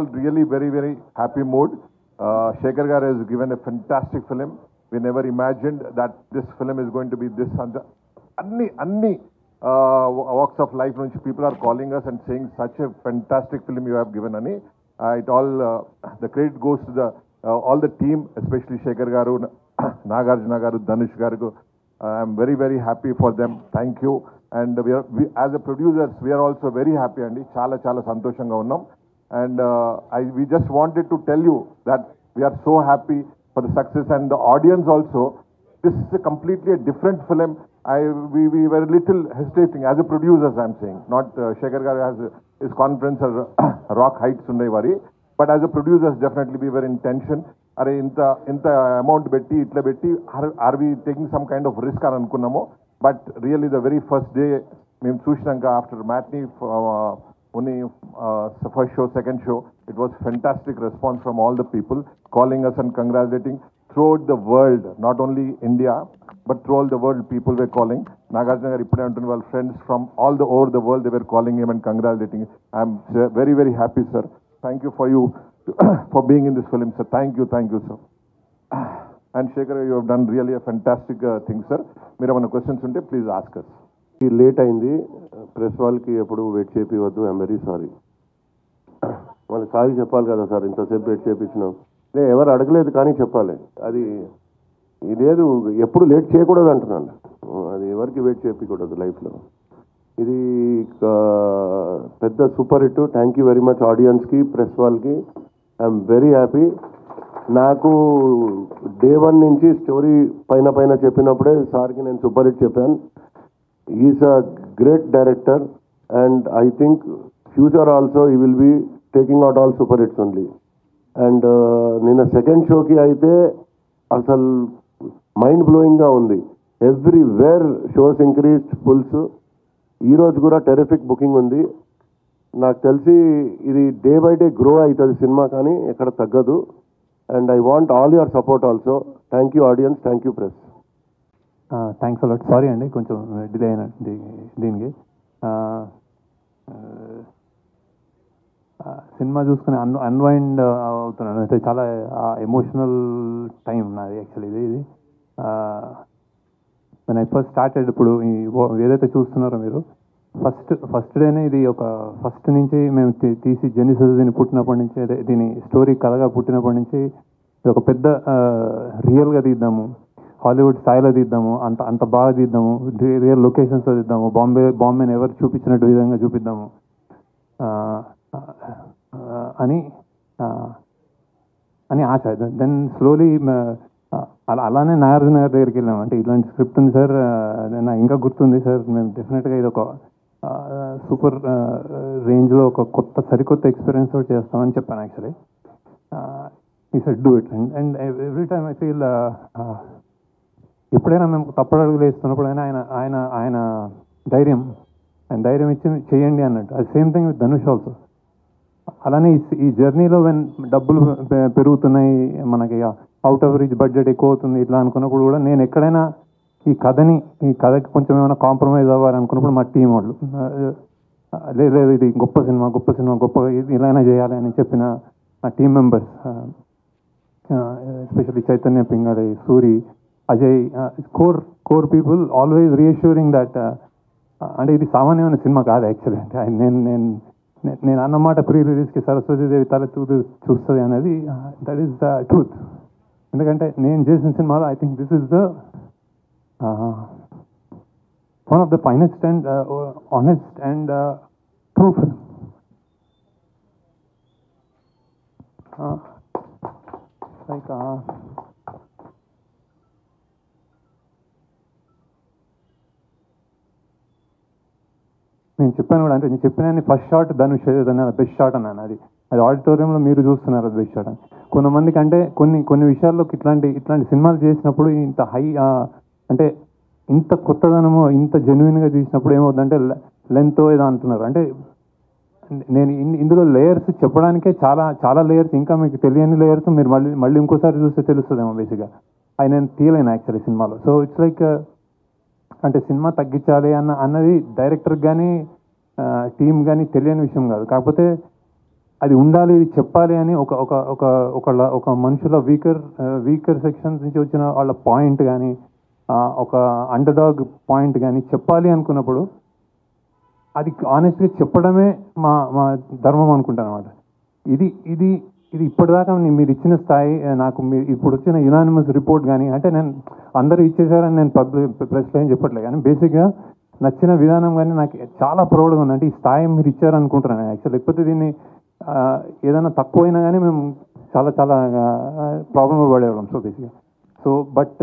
all really very, very happy mood. Shekhar Garu has given a fantastic film. We never imagined that this film is going to be this. Anni walks of life, people are calling us and saying such a fantastic film you have given, Ani. It all the credit goes to the all the team, especially Shekhar Garu, Nagarjuna Garu, Dhanush Garu. I am very, very happy for them. Thank you. And we as a producers, we are also very happy, Andi. Chala santoshanga unnam. And we just wanted to tell you that we are so happy for the success and the audience also. This is a completely different film. We were a little hesitating as a producers, I'm saying. Not Shekhar Garu has his conference or rock heights undayvari. But as a producers, definitely we were in tension. Are inta amount betti itla betti are we taking some kind of risk అని అనుకున్నాము. But really the very first day మేము చూసినాక after matinee only first show, second show, it was fantastic response from all the people calling us and congratulating throughout the world, not only India but throughout the world people were calling. Nagarjuna garu ippude antunna వాళ్ళ friends from all the over the world, they were calling him and congratulating. I am very, very happy, sir. Thank you for you for being in this film, sir. Thank you, sir. And Shekhar, you have done really a fantastic thing, sir. మీరు ఏమైనా questions ఉంటే please ask us. Late అయింది, press వాళ్ళకి ఎప్పుడు wait చేపివద్దు. I'm very sorry. వాళ్ళకి sorry చెప్పాలి కదా సార్, ఇంతసేపు వెయిట్ చేయించినాం. ఎవరు అడగలేదు కానీ చెప్పాలి. అది లేదు, ఎప్పుడు లేట్ చేయకూడదు అంటున్నాను. అది ఎవరికి వెయిట్ చేయకూడదు లైఫ్లో. ఇది పెద్ద super hit. Thank you very much ఆడియన్స్కి, ప్రెస్ వాళ్ళకి. I'm very happy. నాకు డే 1 నుంచి స్టోరీ పైన చెప్పినప్పుడే సార్కి నేను సూపర్ హిట్ చెప్పాను. Is a great director and I think future also he will be taking out all super hits only. And నిన్న సెకండ్ షోకి అయితే అసలు మైండ్ బ్లోయింగ్గా ఉంది. Everywhere shows increased fulls. ఈరోజు కూడా టెరిఫిక్ బుకింగ్ ఉంది. నాకు తెలిసి ఇది డే బై డే గ్రో అవుతుంది సినిమా, కానీ ఎక్కడ తగ్గదు. And I want all your support also. Thank you audience, thank you press. Thanks a lot. Sorry అండి కొంచెం డిలే అయిన దీనికి. సినిమా చూసుకుని అన్వైండ్ అవుతున్నాను. అయితే చాలా ఎమోషనల్ టైం నాది యాక్చువల్లీ. ఇది when I first started, ఇప్పుడు ఏదైతే చూస్తున్నారో మీరు ఫస్ట్ డేనే ఇది ఒక ఫస్ట్ నుంచి మేము తీసి జెనిసిస్ దీన్ని పుట్టినప్పటి నుంచి, అదే దీని స్టోరీ కథగా పుట్టినప్పటి నుంచి ఇది ఒక పెద్ద రియల్గా తీద్దాము, హాలీవుడ్ స్థాయిలో తీద్దాము, అంత బాగా తీద్దాము, రియల్ లొకేషన్స్లో తీద్దాము, బాంబేని ఎవరు చూపించినట్టు విధంగా చూపిద్దాము అని ఆశ. దెన్ స్లోలీ అలానే నాగార్జున గారి దగ్గరికి వెళ్ళాము. అంటే ఇలాంటి స్క్రిప్ట్ ఉంది సార్, నాకు ఇంకా గుర్తుంది సార్, మేము డెఫినెట్గా ఇది ఒక సూపర్ రేంజ్లో ఒక సరికొత్త ఎక్స్పీరియన్స్ తోటి చేస్తామని చెప్పాను యాక్చువల్లీ. ఈ said do it. And every time I feel ఎప్పుడైనా మేము తప్పడడుగులు వేస్తున్నప్పుడైనా ఆయన ధైర్యం ఇచ్చి చేయండి అన్నట్టు. అది same thing with Dhanush also. అలానే ఈ జర్నీలో డబ్బులు పెరుగుతున్నాయి, మనకి అవుట్ ఆఫ్ రీచ్ బడ్జెట్ ఎక్కువ అవుతుంది ఇట్లా అనుకున్నప్పుడు కూడా నేను ఎక్కడైనా ఈ కథకి కొంచెం ఏమైనా కాంప్రమైజ్ అవ్వాలనుకున్నప్పుడు మా టీం వాళ్ళు లేదు ఇది గొప్ప సినిమా గొప్పగా ఇలానే చేయాలి అని చెప్పిన నా team members, especially Chaitanya Pingali, Suri, Ajay, core people always reassuring that అంటే ఇది సామాన్యమైన సినిమా కాదు యాక్చువల్లీ. అంటే నేను అన్నమాట ప్రీ రిలీజ్కి సరస్వతీదేవి తల చూస్తుంది అనేది దట్ ఈస్ ద ట్రూత్. ఎందుకంటే నేను చేసిన సినిమాలో I think this is the one of the finest and honest and true film. Like నేను చెప్పాను కూడా, అంటే నేను చెప్పిన first shot Dhanush best shot అన్నాను. అది ఆడిటోరియంలో మీరు చూస్తున్నారు అది బెస్ట్ షాట్ అని. కొంతమందికి అంటే కొన్ని విషయాల్లోకి ఇట్లాంటి సినిమాలు చేసినప్పుడు ఇంత హై అంటే ఇంత కొత్తదనము ఇంత జెన్యున్గా తీసినప్పుడు ఏమవుతుందంటే లెంత్ ఏదో అంటున్నారు. అంటే నేను ఇందులో లేయర్స్ చెప్పడానికే చాలా లేయర్స్, ఇంకా మీకు తెలియని లేయర్స్ మీరు మళ్ళీ ఇంకోసారి చూస్తే తెలుస్తుందేమో బేసిక్గా. అవి నేను తీయలేను యాక్చువల్లీ సినిమాలో. సో ఇట్స్ లైక్ అంటే సినిమా తగ్గించాలి అన్నది డైరెక్టర్కి కానీ టీమ్ కానీ తెలియని విషయం కాదు. కాకపోతే అది ఉండాలి, ఇది చెప్పాలి అని ఒక ఒక ఒక ఒక మనుషుల వీకర్ సెక్షన్స్ నుంచి వచ్చిన వాళ్ళ పాయింట్ కానీ, ఒక అండర్డాగ్ పాయింట్ కానీ చెప్పాలి అనుకున్నప్పుడు అది ఆనెస్ట్గా చెప్పడమే మా మా ధర్మం అనుకుంటాను అనమాట. ఇది ఇది ఇది ఇప్పటిదాకా మీరు ఇచ్చిన స్థాయి, నాకు మీరు ఇప్పుడు వచ్చిన యునానిమస్ రిపోర్ట్ కానీ, అంటే నేను అందరూ ఇచ్చేసారని నేను ప్రెస్లో ఏం చెప్పట్లేదు, కానీ బేసిక్గా నచ్చిన విధానం కానీ నాకు చాలా ప్రౌడ్గా ఉంది. అంటే ఈ స్థాయి మీరు ఇచ్చారనుకుంటున్నాను యాక్చువల్. లేకపోతే దీన్ని ఏదైనా తక్కువైనా కానీ మేము చాలా చాలా ప్రాబ్లంలో పడేవాళ్ళం. సో బేసిక్గా బట్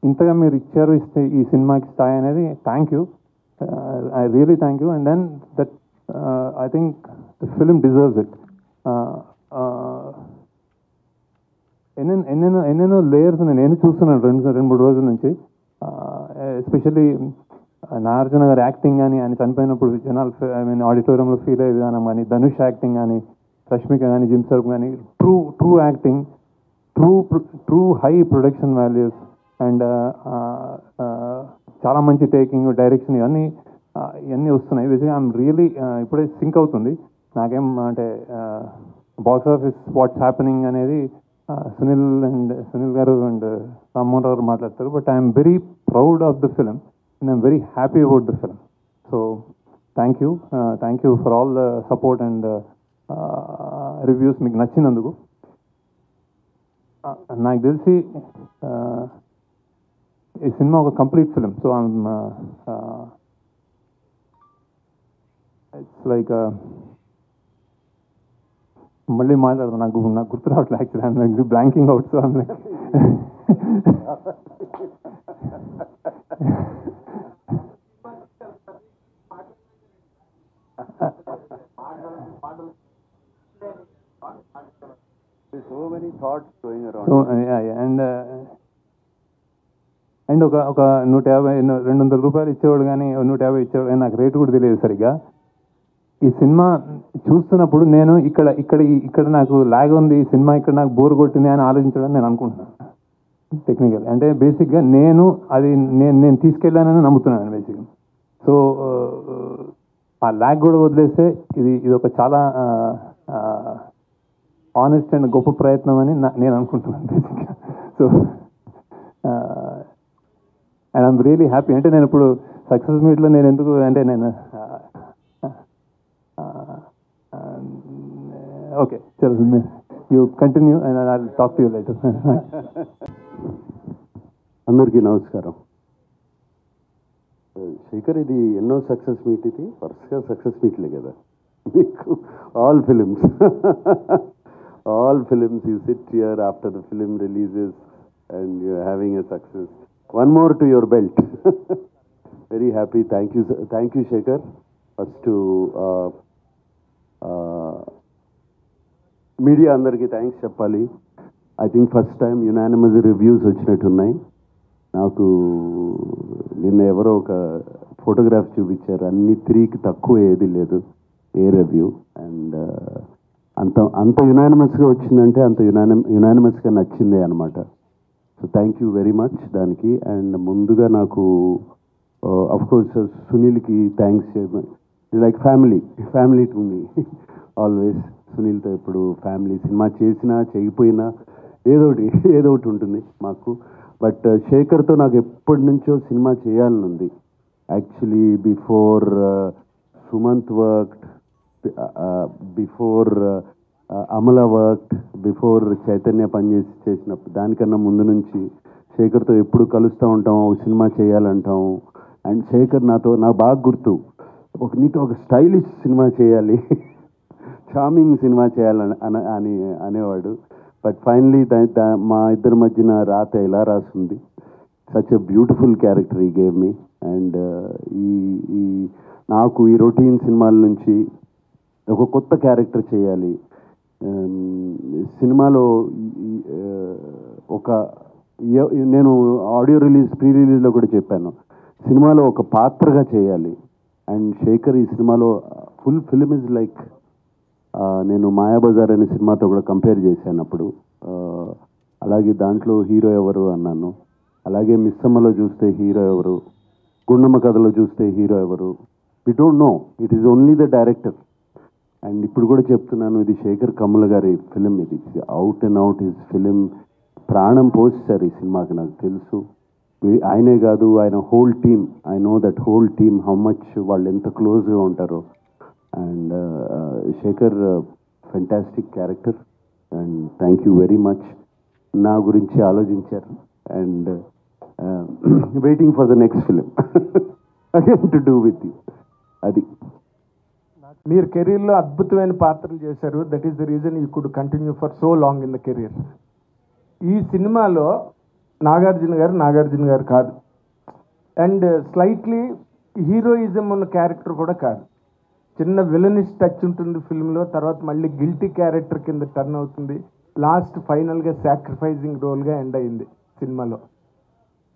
ఇంతగా మీరు ఇచ్చారు, ఇస్తే ఈ సినిమాకి స్థాయి అనేది thank you, I really thank you. And then that I think the film deserves it. ఎన్నెన్నో లేయర్స్ నేను చూస్తున్నాను రెండు మూడు రోజుల నుంచి. ఎస్పెషల్లీ నాగార్జున గారి యాక్టింగ్ కానీ, ఆయన చనిపోయినప్పుడు జనాలు ఆడిటోరియంలో ఫీల్ అయ్యే విధానం కానీ, ధనుష్ యాక్టింగ్ కానీ, రష్మిక కానీ, జిమ్ సర్ఫ్ కానీ, true acting, true high production values and చాలా మంచి టేకింగ్, డైరెక్షన్, ఇవన్నీ వస్తున్నాయి. బేసిక్గా ఐఎమ్ రియలీ ఇప్పుడే సింక్ అవుతుంది నాకేం అంటే బాక్స్ ఆఫీస్ వాట్స్ హ్యాపెనింగ్ అనేది సునీల్ గారు అండ్ రామ్మోహన్ రావు మాట్లాడతారు. But I'm very proud of the film and I'm very happy about the film. So thank you for all the support and reviews మీకు నచ్చినందుకు. నాకు తెలిసి ఈ సినిమా ఒక complete film. So it's like మళ్ళీ మాట్లాడతాను, నాకు గుర్తు రావట్లేదు actually, I'm blanking out. So I'm like so many thoughts going around. So and ఒక 150 200 రూపాయలు ఇచ్చేవాడు కానీ 150 ఇచ్చేవాడు కానీ నాకు రేటు కూడా తెలియదు సరిగ్గా. ఈ సినిమా చూస్తున్నప్పుడు నేను ఇక్కడ నాకు లాగ్ ఉంది, ఈ సినిమా ఇక్కడ నాకు బోర్ కొట్టింది అని ఆలోచించడం నేను అనుకుంటున్నాను టెక్నికల్. అంటే బేసిక్గా నేను తీసుకెళ్ళానని నమ్ముతున్నాను బేసిక్గా. సో ఆ లాగ్ కూడా వదిలేస్తే ఇది ఒక చాలా ఆనెస్ట్ అండ్ గొప్ప ప్రయత్నం అని నేను అనుకుంటున్నాను బేసిక్గా. So and I'm really happy. అంటే నేను ఇప్పుడు సక్సెస్ మీట్లో నేను ఎందుకు అంటే నేను ఓకే చలో you continue and I will talk to you later. అందరికీ నమస్కారం. శేఖర్, ఇది ఎన్నో సక్సెస్ మీట్, ఇది వరుసగా సక్సెస్ మీట్లే కదా మీకు. All films you sit here after the film releases and you having a success. One more to your belt. Very happy. Thank you Shekhar. First media అందరికీ థ్యాంక్స్ చెప్పాలి. I think first time unanimous reviews వచ్చినట్టున్నాయి. నాకు నిన్న ఎవరో ఒక photograph చూపించారు, అన్ని 3కి తక్కువ ఏది లేదు ఏ రివ్యూ. అండ్ అంత యునానిమస్గా వచ్చిందంటే అంత యునానిమస్గా నచ్చిందే అనమాట. So thank you very much దానికి. అండ్ ముందుగా నాకు అఫ్కోర్స్ సునీల్కి థ్యాంక్స్ చేయమని, like family to me always. సునీల్తో ఎప్పుడు ఫ్యామిలీ, సినిమా చేసినా చేయకపోయినా ఏదో ఒకటి ఉంటుంది మాకు. బట్ శేఖర్తో నాకు ఎప్పటి నుంచో సినిమా చేయాలని ఉంది actually. Before Sumanth worked, before Amala worked, before Chaitanya చేసినప్పుడు, దానికన్నా ముందు నుంచి శేఖర్తో ఎప్పుడు కలుస్తూ ఉంటాం, సినిమా చేయాలంటాం. అండ్ శేఖర్ నాకు బాగా గుర్తు, నీతో ఒక స్టైలిష్ సినిమా చేయాలి, చార్మింగ్ సినిమా చేయాలని అనేవాడు. బట్ ఫైనలీ మా ఇద్దరి మధ్యన రాత ఇలా రాసింది. సచ్ ఎ బ్యూటిఫుల్ క్యారెక్టర్ ఈ గేవ్ మీ. అండ్ నాకు ఈ రొటీన్ సినిమాల నుంచి ఒక కొత్త క్యారెక్టర్ చేయాలి సినిమాలో. నేను ఆడియో ప్రీ రిలీజ్లో కూడా చెప్పాను, సినిమాలో ఒక పాత్రగా చేయాలి. అండ్ శేఖర్ ఈ సినిమాలో ఫుల్ ఫిలిం ఇస్ లైక్, నేను మాయాబజార్ అనే సినిమాతో కూడా కంపేర్ చేశాను అప్పుడు. అలాగే దాంట్లో హీరో ఎవరు అన్నాను, అలాగే మిస్సమ్మలో చూస్తే హీరో ఎవరు, గుండమ్మ కథలో చూస్తే హీరో ఎవరు, we don't know, it is only the director. And ఇప్పుడు కూడా చెప్తున్నాను, ఇది శేఖర్ కమ్ముల గారి ఫిలిం, ఇది out and out his film. ప్రాణం పోస్తారు ఈ సినిమాకి, నాకు తెలుసు. ఆయనే కాదు, ఆయన whole team, I know that whole team how much వాళ్ళు ఎంత క్లోజ్గా ఉంటారో. And Sekhar fantastic character, and thank you very much. నా గురించి ఆలోచించారు. And waiting for the next film again to do with you. అది మీరు కెరీర్లో అద్భుతమైన పాత్రలు చేశారు. That is the reason you could continue for so long in the career. ఈ సినిమాలో నాగార్జున గారు కాదు, అండ్ స్లైట్లీ హీరోయిజం ఉన్న క్యారెక్టర్ కూడా కాదు. చిన్న విలనిష్ టచ్ ఉంటుంది ఫిల్మ్లో, తర్వాత మళ్ళీ గిల్టీ క్యారెక్టర్ కింద టర్న్ అవుతుంది, లాస్ట్ ఫైనల్గా సాక్రిఫైజింగ్ రోల్గా ఎండ్ అయింది సినిమాలో.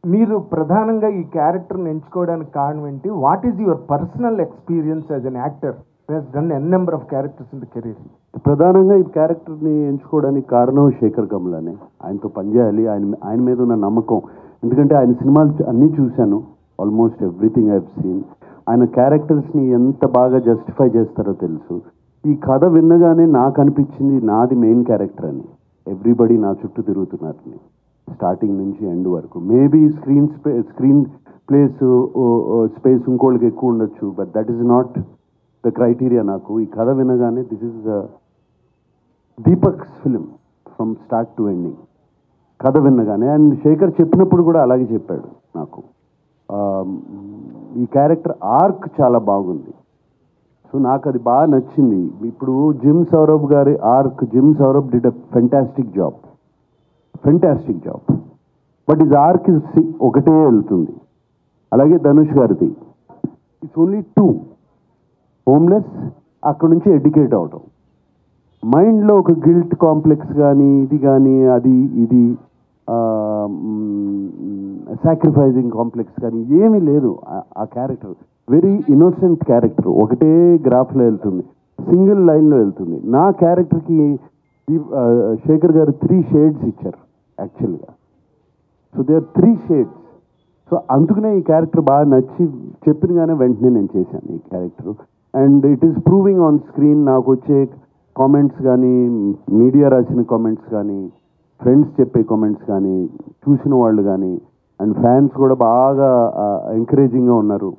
మీరు ప్రధానంగా ఈ క్యారెక్టర్ని ఎంచుకోవడానికి కారణం ఏంటి? What is your personal experience as an actor who has done N number of characters in the career? ప్రధానంగా ఈ క్యారెక్టర్ని ఎంచుకోవడానికి కారణం శేఖర్ కమ్లానే. ఆయనతో పనిచేయాలి, ఆయన మీద ఉన్న నమ్మకం. ఎందుకంటే ఆయన సినిమాలు అన్నీ చూశాను, almost everything I have seen. ఆయన క్యారెక్టర్స్ని ఎంత బాగా జస్టిఫై చేస్తారో తెలుసు. ఈ కథ విన్నగానే నాకు అనిపించింది నాది మెయిన్ క్యారెక్టర్ అని. ఎవ్రీబడి నా చుట్టూ తిరుగుతున్నారని, స్టార్టింగ్ నుంచి ఎండ్ వరకు. మేబీ స్క్రీన్ స్పేస్ ఇంకోళ్ళకి ఎక్కువ ఉండొచ్చు, but that is not the criteria. నాకు ఈ కథ వినగానే this is Deepak's film from start to ending, కథ విన్నగానే. అండ్ శేఖర్ చెప్పినప్పుడు కూడా అలాగే చెప్పాడు నాకు. ఈ క్యారెక్టర్ ఆర్క్ చాలా బాగుంది, సో నాకు అది బాగా నచ్చింది. ఇప్పుడు జిమ్ సౌరభ్ గారి arc, gym Saurabh did a fantastic job, but is arc ఒకటే వెళ్తుంది. అలాగే ధనుష్ గారిది ఇట్స్ ఓన్లీ 2, హోమ్లెస్, అక్కడ నుంచి ఎడ్యుకేట్ అవడం, మైండ్లో ఒక గిల్ట్ కాంప్లెక్స్ కానీ ఇది కానీ అది ఇది సాక్రిఫైజింగ్ కాంప్లెక్స్ కానీ ఏమీ లేదు. ఆ క్యారెక్టర్ వెరీ ఇన్నోసెంట్ క్యారెక్టర్, ఒకటే గ్రాఫ్లో వెళ్తుంది, సింగిల్ లైన్లో వెళ్తుంది. నా క్యారెక్టర్కి శేఖర్ గారు 3 షేడ్స్ ఇచ్చారు యాక్చువల్గా. So they are 3 shades. So అందుకనే ఈ క్యారెక్టర్ బాగా నచ్చి చెప్పినగానే వెంటనే నేను చేశాను ఈ character. And it is proving on screen. నాకు వచ్చే కామెంట్స్ కానీ, మీడియా రాసిన కామెంట్స్ కానీ, ఫ్రెండ్స్ చెప్పే కామెంట్స్ కానీ, చూసిన వాళ్ళు కానీ, అండ్ ఫ్యాన్స్ కూడా బాగా ఎంకరేజింగ్గా ఉన్నారు.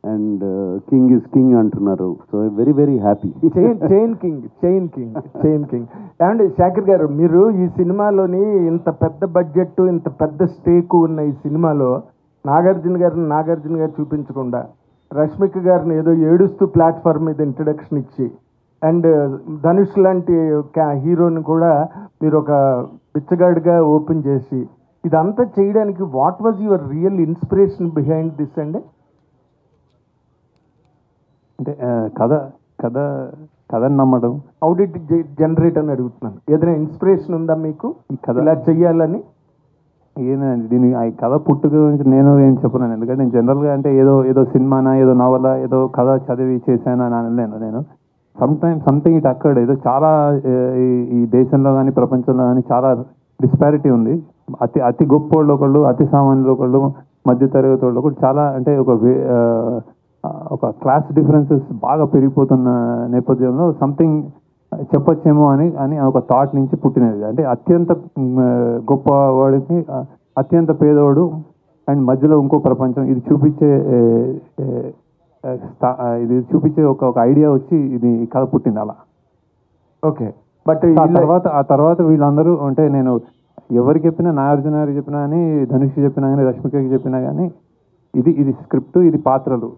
అండ్ కింగ్ ఇస్ కింగ్ అంటున్నారు. So very very happy. Chain king. And Sekhar గారు, మీరు ఈ సినిమాలోని ఇంత పెద్ద బడ్జెట్, ఇంత పెద్ద స్టేక్ ఉన్న ఈ సినిమాలో నాగార్జున గారు చూపించకుండా రష్మిక గారిని ఏదో ఏడుస్తూ ప్లాట్ఫామ్ మీద ఇంట్రడక్షన్ ఇచ్చి, అండ్ ధనుష్ లాంటి హీరోని కూడా మీరు ఒక బిచ్చగాడిగా ఓపెన్ చేసి, ఇదంతా చేయడానికి what was your real inspiration behind this? అండి అంటే కథ నమ్మడం, హౌ డిడ్ జనరేట్ అని అడుగుతున్నాను. ఏదైనా ఇన్స్పిరేషన్ ఉందా మీకు ఈ కథ ఇలా చెయ్యాలని? ఏనండి, దీని ఈ కథ పుట్టుక గురించి నేను ఏం చెప్పలేను. ఎందుకంటే నేను జనరల్గా అంటే ఏదో సినిమానా, ఏదో నవల, ఏదో కథ చదివి చేశానా అని అనలేను నేను. సంథింగ్ ఇట్ అక్కడ్. ఏదో చాలా ఈ దేశంలో కానీ ప్రపంచంలో కానీ చాలా డిస్పారిటీ ఉంది. అతి గొప్ప వాళ్ళు ఒకళ్ళు, అతి సామాన్యులు ఒకళ్ళు, మధ్యతరగతి వాళ్ళు ఒకళ్ళు, చాలా అంటే ఒక క్లాస్ డిఫరెన్సెస్ బాగా పెరిగిపోతున్న నేపథ్యంలో సంథింగ్ చెప్పొచ్చేమో అని ఒక థాట్ నుంచి పుట్టినది. అంటే అత్యంత గొప్పవాడికి అత్యంత పేదవాడు అండ్ మధ్యలో ఇంకో ప్రపంచం, ఇది చూపించే ఒక ఐడియా వచ్చి ఇది కథ పుట్టింది అలా. ఓకే, బట్ ఆ తర్వాత వీళ్ళందరూ అంటే నేను ఎవరికి చెప్పినా, నాగార్జున గారికి చెప్పినా కానీ, ధనుష్ చెప్పినా కానీ, రష్మికకి చెప్పినా కానీ ఇది స్క్రిప్ట్, ఇది పాత్రలు.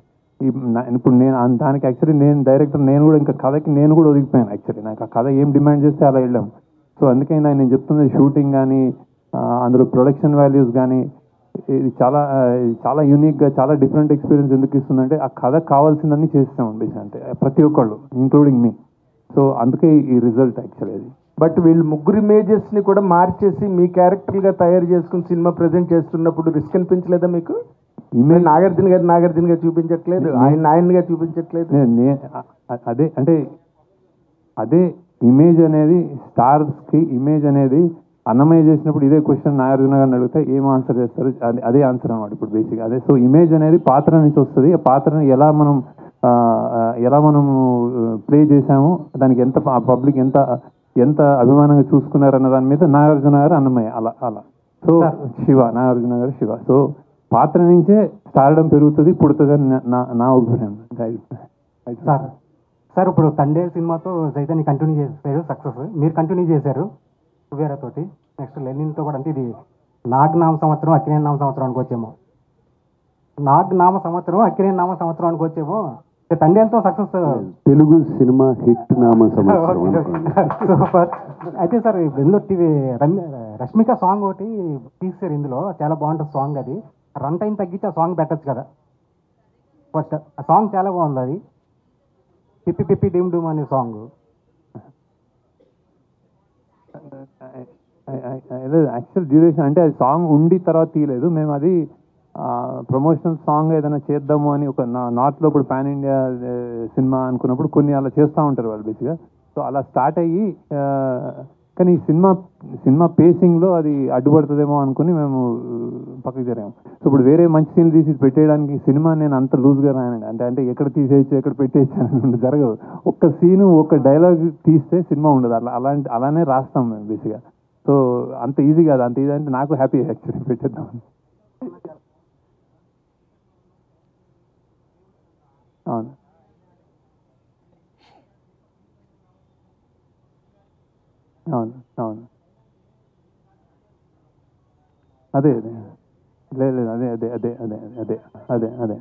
ఇప్పుడు నేను దానికి యాక్చువల్లీ నేను డైరెక్టర్, నేను కూడా ఇంకా కథకి నేను కూడా ఒదిగిపోయాను. యాక్చువల్లీ నాకు ఆ కథ ఏం డిమాండ్ చేస్తే అలా వెళ్ళాం. సో అందుకే నేను చెప్తుంది షూటింగ్ కానీ, అందులో ప్రొడక్షన్ వాల్యూస్ కానీ, ఇది చాలా యూనిక్గా, చాలా డిఫరెంట్ ఎక్స్పీరియన్స్ ఎందుకు ఇస్తుందంటే ఆ కథ కావాల్సిందన్నీ చేస్తాం అంటే ప్రతి ఒక్కళ్ళు, ఇంక్లూడింగ్ మీ. సో అందుకే ఈ రిజల్ట్ యాక్చువల్లీ అది. బట్ వీళ్ళు ముగ్గురు ఇమేజెస్ని కూడా మార్చేసి మీ క్యారెక్టర్గా తయారు చేసుకుని సినిమా ప్రజెంట్ చేస్తున్నప్పుడు రిస్క్ అనిపించలేదా మీకు? ఇమేజ్ నాగార్జున గారు చూపించట్లేదు, ఆయనగా చూపించట్లేదు. అదే అంటే అదే ఇమేజ్ అనేది స్టార్స్కి ఇమేజ్ అనేది అన్నమయ్య చేసినప్పుడు ఇదే క్వశ్చన్ నాగార్జున గారిని అడిగితే ఏం ఆన్సర్ చేస్తారు, అదే ఆన్సర్ అనమాట ఇప్పుడు బేసిక్గా అదే. సో ఇమేజ్ అనేది పాత్ర నుంచి వస్తుంది. ఆ పాత్రని ఎలా మనం ఎలా మనము ప్లే చేసాము, దానికి ఎంత పబ్లిక్ ఎంత ఎంత అభిమానంగా చూసుకున్నారన్న దాని మీద నాగార్జున గారు అన్నమయ్య అలా అలా. సో శివ, నాగార్జున గారు శివ. సో పాత్ర నుంచే స్టార్డం పెరుగుతుంది పుడుతుంది అని నా అభిప్రాయం. సార్ ఇప్పుడు తండే సినిమాతో చైతన్య కంటిన్యూ చేశారు, సక్సెస్ మీరు కంటిన్యూ చేశారు వేరేతోటి, నెక్స్ట్ లెనిన్తో కూడా. అంటే ఇది నామ సంవత్సరం అక్కినేని నామ సంవత్సరం అనుకోవచ్చేమో, నామ సంవత్సరం అక్కినేని నామ సంవత్సరం అనుకోవచ్చేమో. తండేలతో సక్సెస్ తెలుగు సినిమా హిట్ నామ సంవత్సరం. సూపర్. అయితే సార్ ఇందులో రష్మిక సాంగ్ ఒకటి తీసారు, ఇందులో చాలా బాగుంటుంది సాంగ్. అది రన్ టైం తగ్గించి ఆ సాంగ్ పెట్టచ్చు కదా. ఫస్ట్ ఆ సాంగ్ చాలా బాగుంది, అది పిప్పి పిప్పి డిమ్ డూమ్ అనే సాంగ్. యాక్చువల్ డ్యూరేషన్ అంటే అది సాంగ్ ఉండి తర్వాత తీయలేదు మేము. అది ప్రమోషనల్ సాంగ్ ఏదైనా చేద్దాము అని ఒక నార్త్లో ఇప్పుడు పాన్ ఇండియా సినిమా అనుకున్నప్పుడు కొన్ని అలా చేస్తూ ఉంటారు వాళ్ళు బేసిక్గా. సో అలా స్టార్ట్ అయ్యి కానీ సినిమా పేసింగ్లో అది అడ్డుపడుతుందేమో అనుకుని మేము పక్కకి జరిగాము. సో ఇప్పుడు వేరే మంచి సీన్లు తీసి పెట్టేయడానికి సినిమా నేను అంత లూజ్గా రాయనండి. అంటే ఎక్కడ తీసేయచ్చు ఎక్కడ పెట్టేయచ్చు అని జరగదు. ఒక్క సీను ఒక్క డైలాగ్ తీస్తే సినిమా ఉండదు. అలానే రాస్తాం మేము బేసిక్గా. సో అంత ఈజీ కాదు. అంత ఈజీ అంటే నాకు హ్యాపీ యాక్చువల్లీ పెట్టేద్దాం. అవును అవును అవును అదే అదే లేదు అదే అదే అదే అదే అదే అదే అదే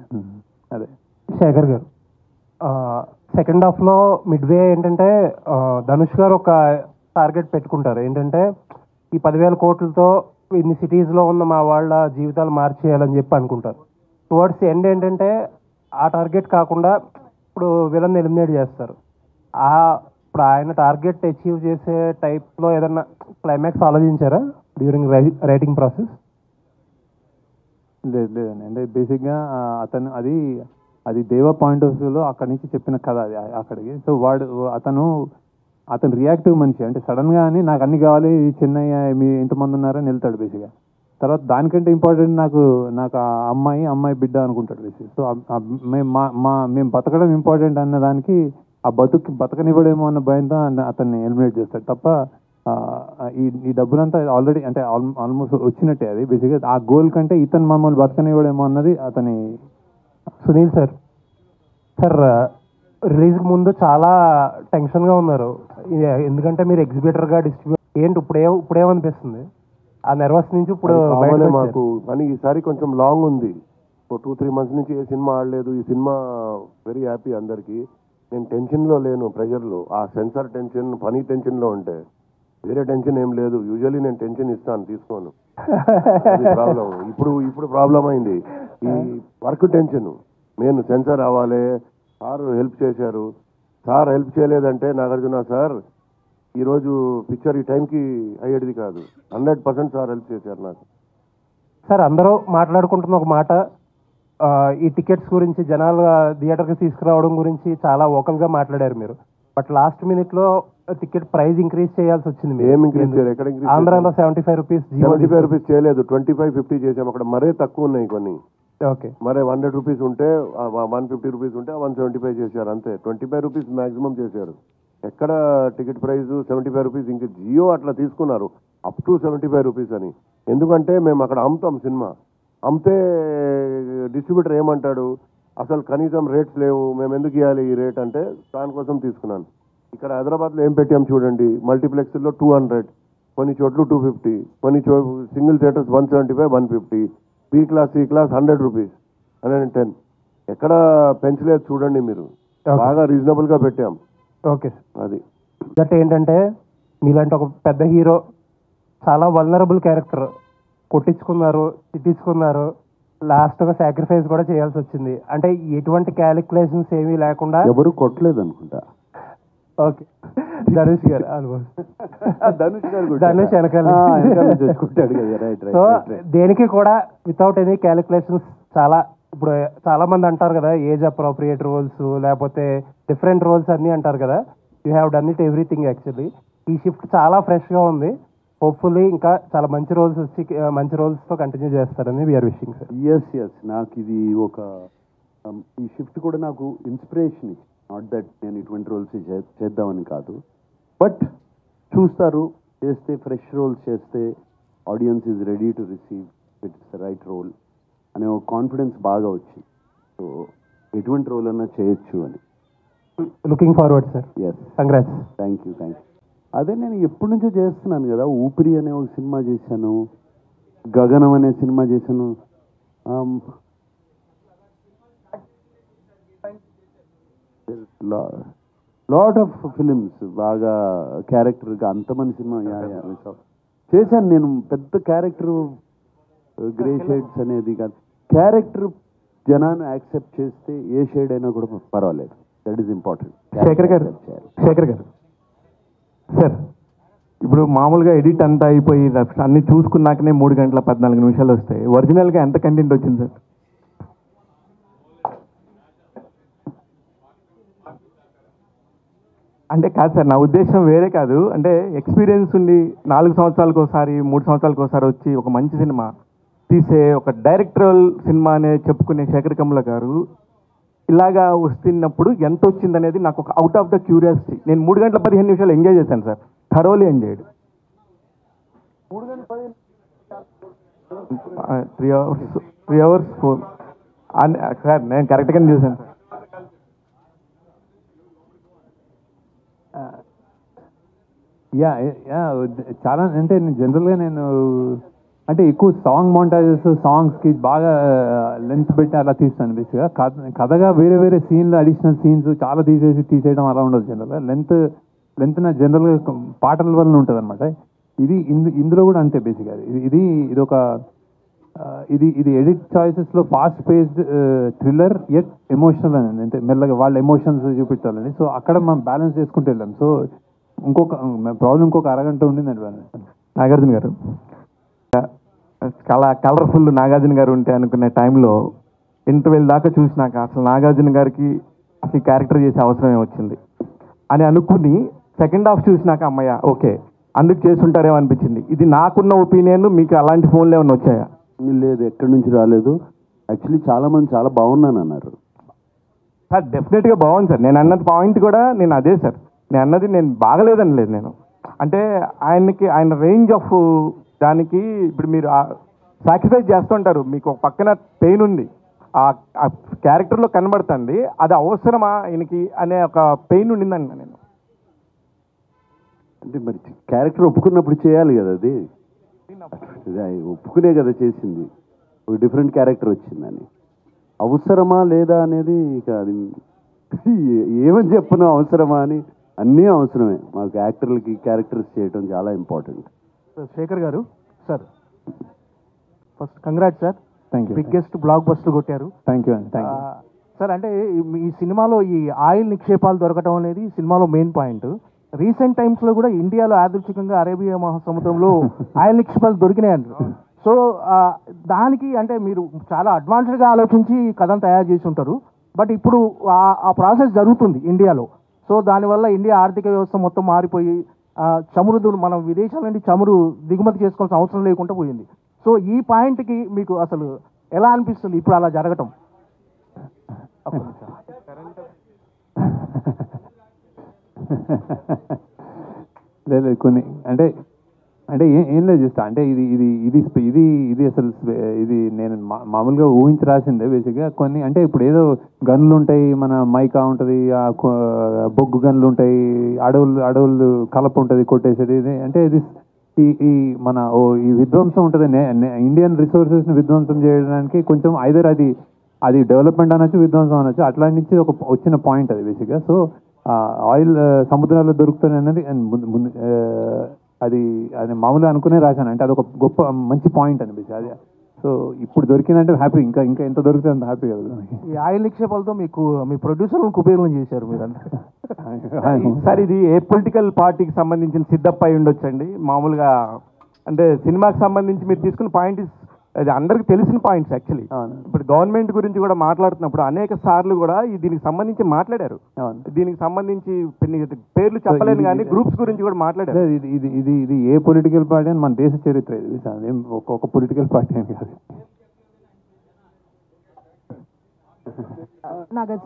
అదే. శేఖర్ గారు, సెకండ్ హాఫ్లో మిడ్వే ఏంటంటే ధనుష్ గారు ఒక టార్గెట్ పెట్టుకుంటారు, ఏంటంటే ఈ 10,000 కోట్లతో ఇన్ని సిటీస్లో ఉన్న మా వాళ్ళ జీవితాలు మార్చేయాలని చెప్పి అనుకుంటారు. టువర్డ్స్ ఎండ్ ఏంటంటే ఆ టార్గెట్ కాకుండా ఇప్పుడు విలన్ ఎలిమినేట్ చేస్తారు. ఇప్పుడు ఆయన టార్గెట్ అచీవ్ చేసే టైప్లో ఏదన్నా క్లైమాక్స్ ఆలోచించారా డ్యూరింగ్ రైటింగ్ ప్రాసెస్? లేదండి. అంటే బేసిక్గా అతను అది దేవ పాయింట్ ఆఫ్ వ్యూలో అక్కడి నుంచి చెప్పిన కథ అది అక్కడికి. సో అతను రియాక్టివ్ మనిషి. అంటే సడన్గా అని నాకు అన్ని కావాలి చెన్నై మీ ఇంతమంది ఉన్నారని వెళ్తాడు బేసిక్గా. తర్వాత దానికంటే ఇంపార్టెంట్ నాకు ఆ అమ్మాయి బిడ్డ అనుకుంటాడు బేసిక్. సో మేము బతకడం ఇంపార్టెంట్ అన్న దానికి ఆ బతకనివ్వడేమో అన్న భయంతో అతన్ని ఎలిమినేట్ చేస్తాడు తప్ప ఈ డబ్బులంతా ఆల్రెడీ అంటే ఆల్మోస్ట్ వచ్చినట్టే అది బేసిక్గా. ఆ గోల్ కంటే ఇతను మమ్మల్ని బతకనివ్వడేమో అన్నది అతని. సునీల్ సార్, రిలీజ్కి ముందు చాలా టెన్షన్గా ఉన్నారు, ఎందుకంటే మీరు ఎగ్జిబిటర్గా డిస్ట్రిబ్యూట్ ఏంటి ఇప్పుడేమనిపిస్తుంది ఆ నర్వస్ నుంచి? ఇప్పుడు మాకు కానీ ఈసారి కొంచెం లాంగ్ ఉంది. 2-3 months నుంచి ఏ సినిమా ఆడలేదు. ఈ సినిమా వెరీ హ్యాపీ అందరికీ. నేను టెన్షన్లో లేను, ప్రెషర్లో. ఆ సెన్సార్ టెన్షన్ పని టెన్షన్లో ఉంటే వేరే టెన్షన్ ఏం లేదు. యూజువల్లీ నేను టెన్షన్ ఇస్తాను, తీసుకోను. ప్రాబ్లం ఇప్పుడు ప్రాబ్లం అయింది ఈ వర్క్ టెన్షన్. నేను సెన్సార్ అవ్వాలి, సార్ హెల్ప్ చేశారు. సార్ హెల్ప్ చేయలేదంటే నాగార్జున సార్ ఈరోజు పిక్చర్ ఈ టైంకి అయ్యేది కాదు. 100% సార్ హెల్ప్ చేశారు నాకు. సార్ అందరూ మాట్లాడుకుంటున్న ఒక మాట, ఈ టికెట్స్ గురించి జనాలు థియేటర్కి తీసుకురావడం గురించి చాలా ఓకల్గా మాట్లాడారు మీరు. బట్ లాస్ట్ మినిట్లో టికెట్ ప్రైస్ ఇంక్రీజ్ చేయాల్సి వచ్చింది. ఏం ఇంక్రీజ్ చేయాలి? ఎక్కడ ఇంక్రీజ్? ఆంధ్రాలో 75 రూపీస్. 75 రూపీస్ చేయలేదు, 25-50 చేసాం. అక్కడ మరే తక్కువ ఉన్నాయి కొన్ని. ఓకే, మరే 100 రూపీస్ ఉంటే 150 రూపీస్ ఉంటే 175 చేశారు అంతే. 25 రూపీస్ మాక్సిమం చేశారు. ఎక్కడ టికెట్ ప్రైస్ 75 రూపీస్. ఇంకా జియో అట్లా తీసుకున్నారు అప్ టు 75 రూపీస్ అని. ఎందుకంటే మేము అక్కడ అమ్ముతాం సినిమా. అమ్మితే డిస్ట్రిబ్యూటర్ ఏమంటాడు, అసలు కనీసం రేట్స్ లేవు, మేము ఎందుకు ఇవ్వాలి ఈ రేట్ అంటే దానికోసం తీసుకున్నాను. ఇక్కడ హైదరాబాద్లో ఏం పెట్టాం చూడండి, మల్టీప్లెక్స్లో 200, కొన్ని చోట్ల 250, కొన్ని single theatres 175, 150, B class C class 100 rupees, 110. ఎక్కడ పెంచలేదు చూడండి మీరు. బాగా రీజనబుల్గా పెట్టాం. ఓకే, అది దట్ ఏంటంటే మీలాంటి ఒక పెద్ద హీరో చాలా వల్నరబుల్ క్యారెక్టర్ కొట్టించుకున్నారు, తిట్టించుకున్నారు, లాస్ట్గా సాక్రిఫైస్ కూడా చేయాల్సి వచ్చింది. అంటే ఎటువంటి క్యాలిక్యులేషన్స్ ఏమీ లేకుండా. ఎవరు కొట్టలేదు అనుకుంటా. ఓకే, ధనుష్ గారు ధనుష్ వెనకాల. సో దేనికి కూడా వితౌట్ ఎనీ క్యాలిక్యులేషన్స్ చాలా. ఇప్పుడు చాలా మంది అంటారు కదా ఏజ్ అప్రోప్రియేట్ రోల్స్ లేకపోతే డిఫరెంట్ రోల్స్ అన్నీ అంటారు కదా. You have done it everything actually. ఈ షిఫ్ట్ చాలా ఫ్రెష్గా ఉంది. హోప్ఫుల్లీ ఇంకా చాలా మంచి రోల్స్ వచ్చి మంచి రోల్స్తో కంటిన్యూ చేస్తారని వీఆర్ విషింగ్ సార్. ఎస్ నాకు ఇది ఒక ఈ షిఫ్ట్ కూడా నాకు ఇన్స్పిరేషన్ ఇచ్చింది. నాట్ దట్ నేను ఇటువంటి రోల్స్ చేద్దామని కాదు, బట్ చూస్తారు, చేస్తే ఫ్రెష్ రోల్స్ చేస్తే audience is ready to receive it's the right role అనే ఒక కాన్ఫిడెన్స్ బాగా వచ్చింది. సో ఎటువంటి రోల్ అన్నా చేయొచ్చు అని. Looking forward sir. Yes, congrats. Thank you. అదే నేను ఎప్పటి నుంచో చేస్తున్నాను కదా. ఊపిరి అనే ఒక సినిమా చేశాను, గగనం అనే సినిమా చేశాను. లాట్ ఆఫ్ ఫిలిమ్స్ బాగా క్యారెక్టర్గా అంతమంది సినిమా చేశాను నేను. పెద్ద క్యారెక్టర్ గ్రే షేడ్స్ అనేది కాదు, క్యారెక్టర్ జనాన్ని యాక్సెప్ట్ చేస్తే ఏ షేడ్ అయినా కూడా పర్వాలేదు. That is important. శేఖర్ గారు సార్, ఇప్పుడు మామూలుగా ఎడిట్ అంతా అయిపోయి అన్ని చూసుకున్నాకనే 3 గంటల 14 నిమిషాలు వస్తాయి. ఒరిజినల్గా ఎంత కంటెంట్ వచ్చింది సార్? అంటే కాదు సార్, నా ఉద్దేశం వేరే కాదు. అంటే ఎక్స్పీరియన్స్ ఉండి 4 సంవత్సరాలకు ఒకసారి 3 సంవత్సరాలకు ఒకసారి వచ్చి ఒక మంచి సినిమా తీసే ఒక డైరెక్టరల్ సినిమా అనే చెప్పుకునే శేఖర్ కమ్ముల గారు ఇలాగా వస్తున్నప్పుడు ఎంత వచ్చింది అనేది నాకు ఒక అవుట్ ఆఫ్ ద క్యూరియాసిటీ. నేను 3 గంటల 15 నిమిషాలు ఎంజాయ్ చేశాను sir, thoroughly enjoyed. 3 hours 4 sir, నేను కరెక్ట్గానే చూశాను సార్. చాలా అంటే జనరల్గా నేను అంటే ఎక్కువ సాంగ్ మోంటాజెస్, సాంగ్స్కి బాగా లెంత్ పెట్టి అలా తీస్తాను. బేసిక్గా కథగా వేరే వేరే సీన్లు, అడిషనల్ సీన్స్ చాలా తీసేయడం అలా ఉండదు. జనరల్గా లెంత్ నా జనరల్గా పాటల వల్ల ఉంటుంది అనమాట. ఇందులో కూడా అంతే. బేసిక్గా ఇది ఒక ఇది ఎడిట్ చాయిసెస్లో fast paced thriller at emotional అని, అంటే మెల్లగా వాళ్ళ ఎమోషన్స్ చూపించాలని. సో అక్కడ మనం బ్యాలెన్స్ చేసుకుంటూ వెళ్ళాం. సో ఇంకొక అరగంట ఉండిందండి బ్యాలెన్స్. నాగార్జున గారు చాలా కలర్ఫుల్ నాగార్జున గారు ఉంటే అనుకునే టైంలో ఇంటర్వెల్ దాకా చూసినాక అసలు నాగార్జున గారికి అసలు క్యారెక్టర్ చేసే అవసరమే వచ్చింది అని అనుకుని సెకండ్ హాఫ్ చూసినాక అమ్మయ్య ఓకే అందుకు చేసుంటారేమో అనిపించింది. ఇది నాకున్న ఒపీనియన్. మీకు అలాంటి ఫోన్లు ఏమైనా వచ్చాయా? లేదు, ఎక్కడి నుంచి రాలేదు. యాక్చువల్లీ చాలా మంది చాలా బాగున్నాను అన్నారు సార్. డెఫినెట్గా బాగుంది సార్. నేను అన్నది పాయింట్ కూడా నేను అదే సార్. నేను అన్నది నేను బాగలేదని లేదు. నేను అంటే ఆయన రేంజ్ ఆఫ్ దానికి ఇప్పుడు మీరు సాక్రిఫైస్ చేస్తుంటారు. మీకు ఒక పక్కన పెయిన్ ఉంది, ఆ క్యారెక్టర్లో కనబడుతుంది. అది అవసరమా ఆయనకి అనే ఒక పెయిన్ ఉండిందండి. నేను అంటే మరి క్యారెక్టర్ ఒప్పుకున్నప్పుడు చేయాలి కదా, అది ఒప్పుకునే కదా చేసింది. ఒక డిఫరెంట్ క్యారెక్టర్ వచ్చిందని అవసరమా లేదా అనేది ఇక అది ఏమని చెప్పను. అవసరమా అని అన్నీ అవసరమే. మాకు యాక్టర్లకి క్యారెక్టర్స్ చేయడం చాలా ఇంపార్టెంట్. శేఖర్ గారు sir, first congrats sir. Thank you. Biggest block buster కొట్టారు. థ్యాంక్ యూ అండి. Thank you sir. అంటే ఈ సినిమాలో ఈ ఆయిల్ నిక్షేపాలు దొరకటం అనేది సినిమాలో మెయిన్ పాయింట్. రీసెంట్ టైమ్స్లో కూడా ఇండియాలో యాదృచ్ఛికంగా అరేబియా మహాసముద్రంలో ఆయిల్ నిక్షేపాలు దొరికినాయండి. సో దానికి అంటే మీరు చాలా అడ్వాన్స్డ్గా ఆలోచించి కథను తయారు చేసి ఉంటారు. బట్ ఇప్పుడు ఆ ప్రాసెస్ జరుగుతుంది ఇండియాలో. సో దానివల్ల ఇండియా ఆర్థిక వ్యవస్థ మొత్తం మారిపోయి చమురు మనం విదేశాల నుండి చమురు దిగుమతి చేసుకోవాల్సిన అవసరం లేకుండా పోయింది. సో ఈ పాయింట్కి మీకు అసలు ఎలా అనిపిస్తుంది ఇప్పుడు అలా జరగటం? లేదు కొన్ని అంటే ఏం లేదు, జస్ట్ అంటే ఇది అసలు ఇది నేను మామూలుగా ఊహించి రాసిందే బేసిక్గా. కొన్ని అంటే ఇప్పుడు ఏదో గన్లు ఉంటాయి, మన మైకా ఉంటుంది, బొగ్గు గన్లు ఉంటాయి, అడవులు కలప ఉంటుంది కొట్టేసేది. అంటే ఇది ఈ మన ఈ విధ్వంసం ఉంటుంది, ఇండియన్ రిసోర్సెస్ని విధ్వంసం చేయడానికి కొంచెం ఐదర్ అది డెవలప్మెంట్ అనొచ్చు, విధ్వంసం అనొచ్చు, అట్లా నుంచి ఒక వచ్చిన పాయింట్ అది బేసిక్గా. సో ఆయిల్ సముద్రాల్లో దొరుకుతుంది అన్నది అది మామూలుగా అనుకునే రాశాను. అంటే అదొక గొప్ప మంచి పాయింట్ అనిపించింది అది. సో ఇప్పుడు దొరికిందంటే హ్యాపీ, ఇంకా ఎంత దొరికితే అంత హ్యాపీ కదా. ఈ ఆయిల్ నిక్షేపాలతో మీ ప్రొడ్యూసర్లను కుబేరులను చేశారు మీరు. సార్ ఇది ఏ పొలిటికల్ పార్టీకి సంబంధించిన సిద్ధప్ప అయి ఉండొచ్చండి. మామూలుగా అంటే సినిమాకి సంబంధించి మీరు తీసుకున్న పాయింట్ అది అందరికి తెలిసిన పాయింట్స్ యాక్చువల్లీ. ఇప్పుడు గవర్నమెంట్ గురించి కూడా మాట్లాడుతున్నప్పుడు అనేక సార్లు కూడా దీనికి సంబంధించి మాట్లాడారు. దీనికి సంబంధించి పేర్లు చెప్పలేను కానీ గ్రూప్స్ గురించి కూడా మాట్లాడారు. ఇది ఏ పొలిటికల్ పార్టీ అని మన దేశ చరిత్ర ఇది, ఒక పొలిటికల్ పార్టీ అని కాదు. నాగార్జున